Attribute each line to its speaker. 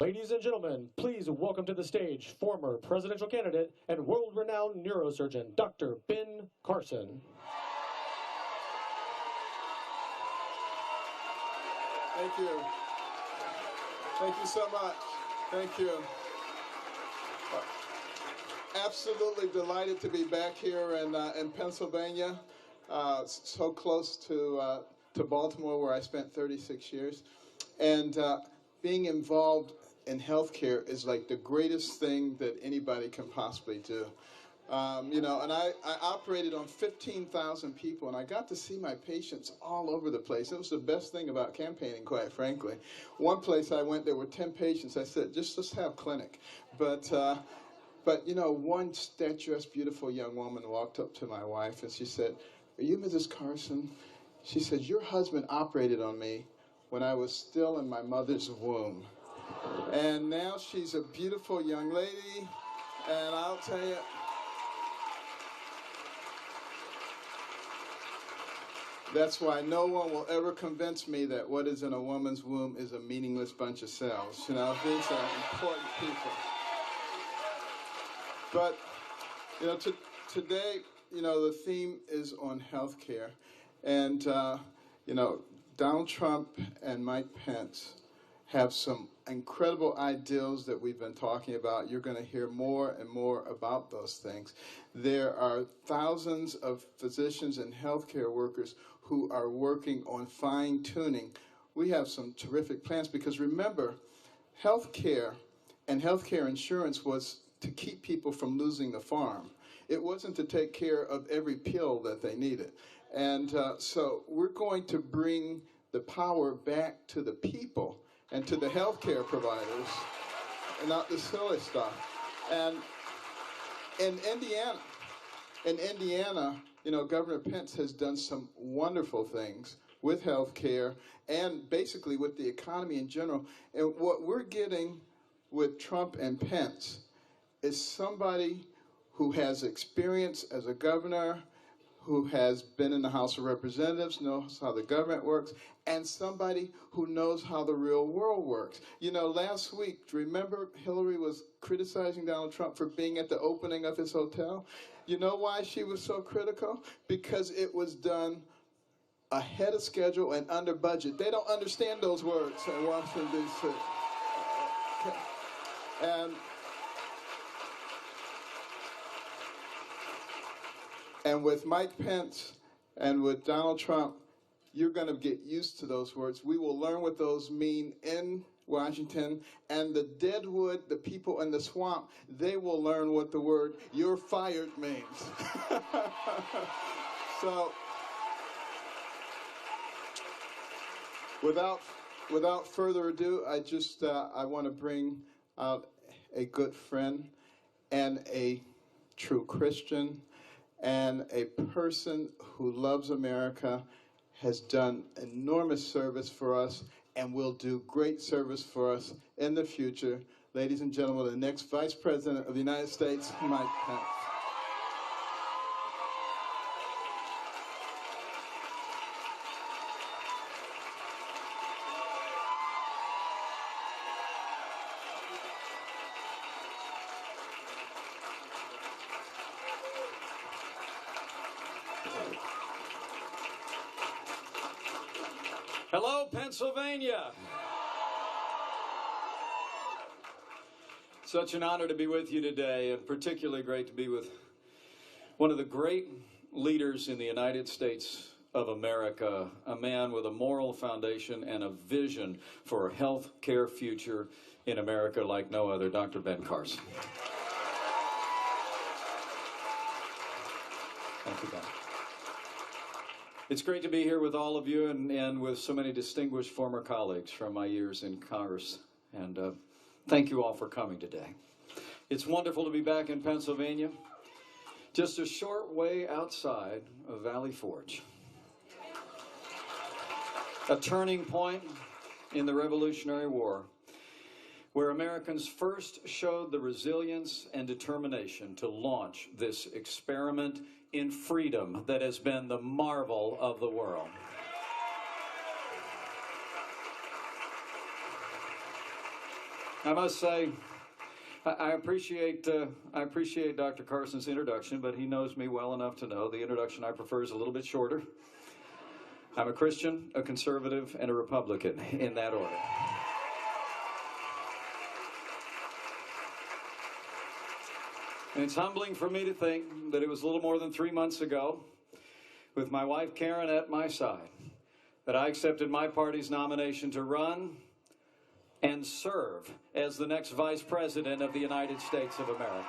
Speaker 1: Ladies and gentlemen, please welcome to the stage former presidential candidate and world-renowned neurosurgeon, Dr. Ben Carson.
Speaker 2: Thank you. Thank you so much. Thank you. Absolutely delighted to be back here in Pennsylvania, so close to Baltimore, where I spent 36 years. And being involved in healthcare is like the greatest thing that anybody can possibly do. You know, and I operated on 15,000 people, and I got to see my patients all over the place. It was the best thing about campaigning, quite frankly. One place I went, there were 10 patients. I said, let's have clinic. But you know, one statuesque, beautiful young woman walked up to my wife, and she said, "Are you Mrs. Carson?" She said, "Your husband operated on me when I was still in my mother's womb." And now she's a beautiful young lady, and I'll tell you, that's why no one will ever convince me that what is in a woman's womb is a meaningless bunch of cells. You know, these are important people. But, you know, today, you know, the theme is on healthcare. And, you know, Donald Trump and Mike Pence have some incredible ideals that we've been talking about. You're going to hear more and more about those things. There are thousands of physicians and healthcare workers who are working on fine-tuning. We have some terrific plans because remember, healthcare and healthcare insurance was to keep people from losing the farm. It wasn't to take care of every pill that they needed. And so we're going to bring the power back to the people and to the healthcare providers, and not the silly stuff. And in Indiana, you know, Governor Pence has done some wonderful things with healthcare and basically with the economy in general. And what we're getting with Trump and Pence is somebody who has experience as a governor, who has been in the House of Representatives, knows how the government works, and somebody who knows how the real world works. You know, last week, remember Hillary was criticizing Donald Trump for being at the opening of his hotel? You know why she was so critical? Because it was done ahead of schedule and under budget. They don't understand those words in Washington, D.C. And with Mike Pence and with Donald Trump, you're going to get used to those words. We will learn what those mean in Washington, and the deadwood, the people in the swamp, they will learn what the word "you're fired" means. So, without further ado, I want to bring out a good friend and a true Christian and a person who loves America, has done enormous service for us, and will do great service for us in the future. Ladies and gentlemen, the next Vice President of the United States, Mike Pence.
Speaker 3: Hello, Pennsylvania. Such an honor to be with you today, and particularly great to be with one of the great leaders in the United States of America, a man with a moral foundation and a vision for a health care future in America like no other, Dr. Ben Carson. Thank you, Ben. It's great to be here with all of you and with so many distinguished former colleagues from my years in Congress. And thank you all for coming today. It's wonderful to be back in Pennsylvania, just a short way outside of Valley Forge. A turning point in the Revolutionary War, where Americans first showed the resilience and determination to launch this experiment in freedom that has been the marvel of the world. I must say, I appreciate Dr. Carson's introduction, but he knows me well enough to know the introduction I prefer is a little bit shorter. I'm a Christian, a conservative, and a Republican, in that order. And it's humbling for me to think that it was a little more than 3 months ago, with my wife Karen at my side, that I accepted my party's nomination to run and serve as the next Vice President of the United States of America.